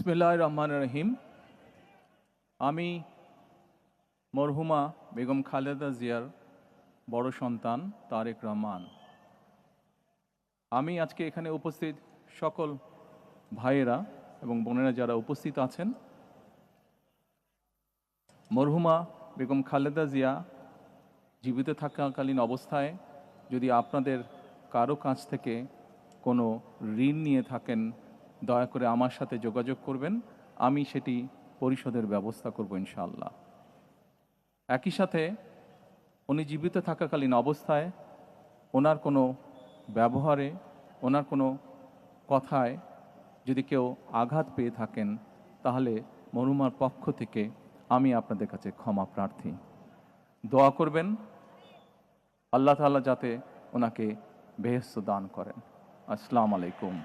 বিসমিল্লাহির রহমানির রহিম। আমি মরহুমা বেগম খালেদা জিয়ার বড় সন্তান তারেক রহমান। আমি আজকে এখানে উপস্থিত সকল ভাইয়েরা এবং বোনেরা যারা উপস্থিত আছেন, মরহুমা বেগম খালেদা জিয়া জীবিত থাকাকালীন অবস্থায় যদি আপনাদের কারো কাছ থেকে কোনো ঋণ নিয়ে থাকেন, দয়া করে আমার সাথে যোগাযোগ করবেন। আমি সেটি পরিশোধের ব্যবস্থা করব ইনশাআল্লাহ। একই সাথে উনি জীবিত থাকাকালীন অবস্থায় ওনার কোনো ব্যবহারে, ওনার কোনো কথায় যদি কেউ আঘাত পেয়ে থাকেন, তাহলে মরহুমার পক্ষ থেকে আমি আপনাদের কাছে ক্ষমা প্রার্থী। দোয়া করবেন আল্লাহ তাআলা যাতে ওনাকে বেহেশত দান করেন। আসসালামু আলাইকুম।